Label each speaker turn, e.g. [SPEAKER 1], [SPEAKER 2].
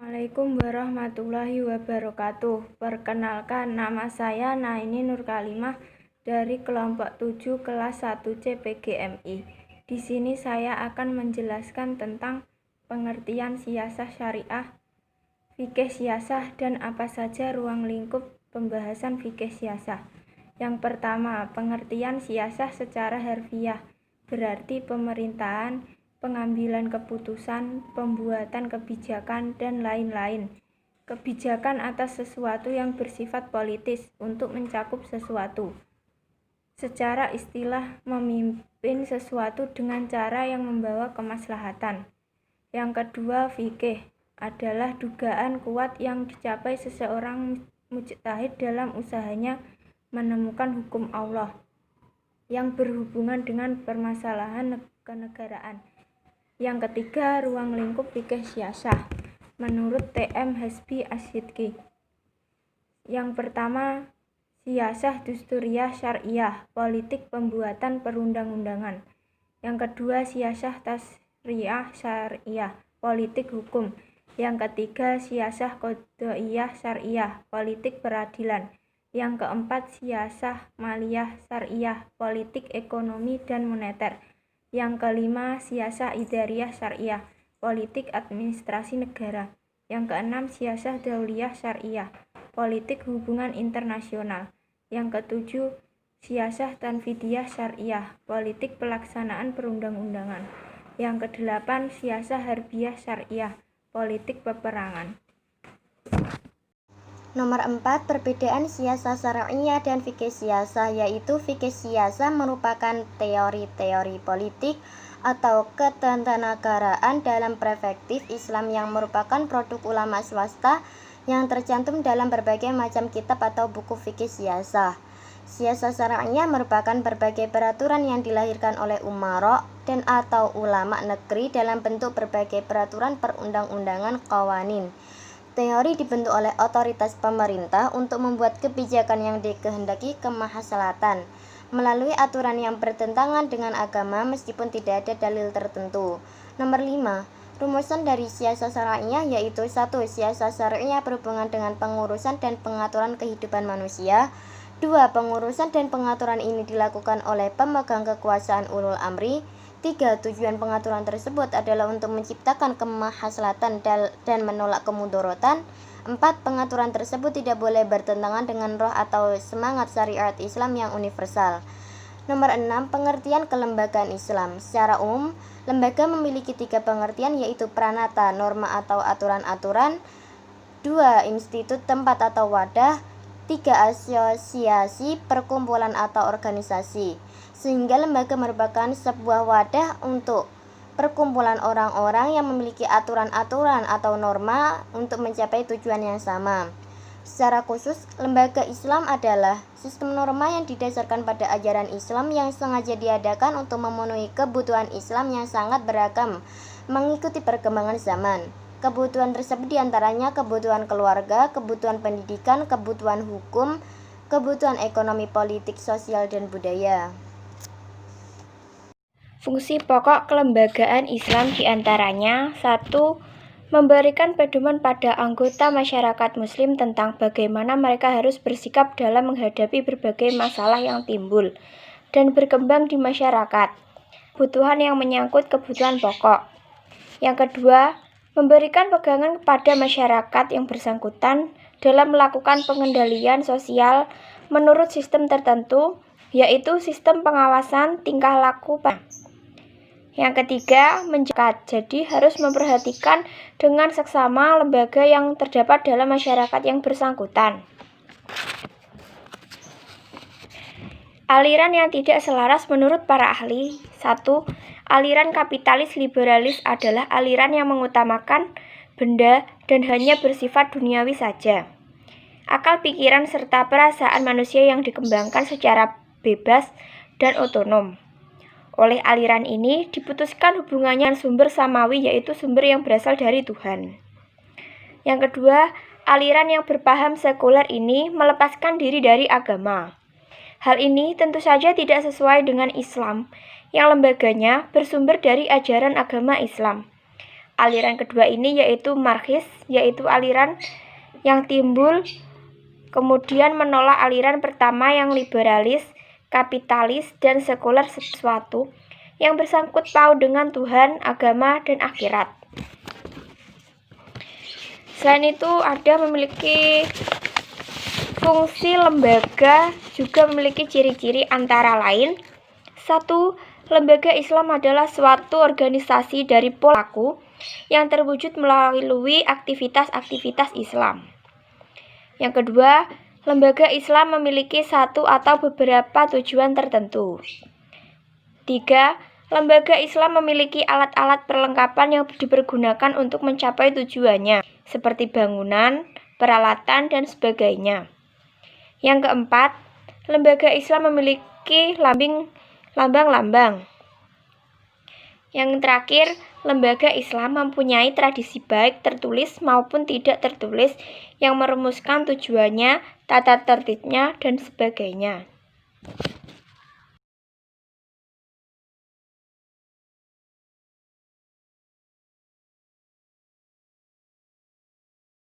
[SPEAKER 1] Assalamualaikum warahmatullahi wabarakatuh. Perkenalkan, nama saya Naini Nurkalimah dari kelompok 7 kelas 1 CPGMI. Di sini saya akan menjelaskan tentang pengertian siasah syariah, fikih siasah, dan apa saja ruang lingkup pembahasan fikih siasah. Yang pertama, pengertian siasah secara harfiah, berarti pemerintahan, pengambilan keputusan, pembuatan kebijakan, dan lain-lain. Kebijakan atas sesuatu yang bersifat politis untuk mencakup sesuatu. Secara istilah, memimpin sesuatu dengan cara yang membawa kemaslahatan. Yang kedua, fikih adalah dugaan kuat yang dicapai seseorang mujtahid dalam usahanya menemukan hukum Allah yang berhubungan dengan permasalahan kenegaraan. Yang ketiga, ruang lingkup fikih siasah menurut T.M. Hasbi Asyidqi. Yang pertama, siasah dusturiyah syariah, politik pembuatan perundang-undangan. Yang kedua, siasah tasriyah syariah, politik hukum. Yang ketiga, siasah qadhaiyah syariah, politik peradilan. Yang keempat, siasah maliyah syariah, politik ekonomi dan moneter. Yang kelima, siasah idariyah syariah, politik administrasi negara. Yang keenam, siasah dauliyah syariah, politik hubungan internasional. Yang ketujuh, siasah tanfidiyah syariah, politik pelaksanaan perundang-undangan. Yang kedelapan, siasah harbiyah syariah, politik peperangan.
[SPEAKER 2] Nomor 4, perbedaan siasah syariah dan fikih siasah, yaitu fikih siasah merupakan teori-teori politik atau ketatanegaraan dalam perspektif Islam yang merupakan produk ulama swasta yang tercantum dalam berbagai macam kitab atau buku fikih siasah. Siasah syariah merupakan berbagai peraturan yang dilahirkan oleh umara dan atau ulama negeri dalam bentuk berbagai peraturan perundang-undangan qawanin. Teori dibentuk oleh otoritas pemerintah untuk membuat kebijakan yang dikehendaki kemaslahatan melalui aturan yang bertentangan dengan agama meskipun tidak ada dalil tertentu. Nomor 5. Rumusan dari siasah syariah yaitu 1. Siasah syariah berhubungan dengan pengurusan dan pengaturan kehidupan manusia. 2. Pengurusan dan pengaturan ini dilakukan oleh pemegang kekuasaan ulul amri. 3. Tujuan pengaturan tersebut adalah untuk menciptakan kemaslahatan dan menolak kemudorotan. 4. Pengaturan tersebut tidak boleh bertentangan dengan roh atau semangat syariat Islam yang universal. Nomor 6. Pengertian kelembagaan Islam. Secara umum, lembaga memiliki 3 pengertian yaitu pranata, norma atau aturan-aturan. 2. Institut, tempat atau wadah. 3. Asosiasi, perkumpulan atau organisasi. Sehingga lembaga merupakan sebuah wadah untuk perkumpulan orang-orang yang memiliki aturan-aturan atau norma untuk mencapai tujuan yang sama. Secara khusus, lembaga Islam adalah sistem norma yang didasarkan pada ajaran Islam yang sengaja diadakan untuk memenuhi kebutuhan Islam yang sangat beragam mengikuti perkembangan zaman. Kebutuhan tersebut diantaranya kebutuhan keluarga, kebutuhan pendidikan, kebutuhan hukum, kebutuhan ekonomi, politik, sosial, dan budaya.
[SPEAKER 1] Fungsi pokok kelembagaan Islam diantaranya 1. Memberikan pedoman pada anggota masyarakat muslim tentang bagaimana mereka harus bersikap dalam menghadapi berbagai masalah yang timbul dan berkembang di masyarakat. Kebutuhan yang menyangkut kebutuhan pokok. Yang kedua, memberikan pegangan kepada masyarakat yang bersangkutan dalam melakukan pengendalian sosial menurut sistem tertentu, yaitu sistem pengawasan tingkah laku. Yang ketiga, menjaga. Jadi harus memperhatikan dengan seksama lembaga yang terdapat dalam masyarakat yang bersangkutan. Aliran yang tidak selaras menurut para ahli. 1. Aliran kapitalis liberalis adalah aliran yang mengutamakan benda dan hanya bersifat duniawi saja. Akal pikiran serta perasaan manusia yang dikembangkan secara bebas dan otonom. Oleh aliran ini diputuskan hubungannya dengan sumber samawi, yaitu sumber yang berasal dari Tuhan. Yang kedua, aliran yang berpaham sekuler ini melepaskan diri dari agama. Hal ini tentu saja tidak sesuai dengan Islam, yang lembaganya bersumber dari ajaran agama Islam. aliran kedua ini yaitu Marxis, yaitu aliran yang timbul kemudian menolak aliran pertama yang liberalis, kapitalis, dan sekuler, sesuatu yang bersangkut paut dengan Tuhan, agama, dan akhirat. Selain itu ada memiliki fungsi lembaga, juga memiliki ciri-ciri antara lain. 1. Lembaga Islam adalah suatu organisasi dari pelaku yang terwujud melalui aktivitas-aktivitas Islam. Yang kedua, lembaga Islam memiliki satu atau beberapa tujuan tertentu. 3. Lembaga Islam memiliki alat-alat perlengkapan yang dipergunakan untuk mencapai tujuannya, seperti bangunan, peralatan, dan sebagainya. Yang keempat, lembaga Islam memiliki lambang-lambang. Yang terakhir, lembaga Islam mempunyai tradisi baik tertulis maupun tidak tertulis yang merumuskan tujuannya, tata tertibnya, dan sebagainya.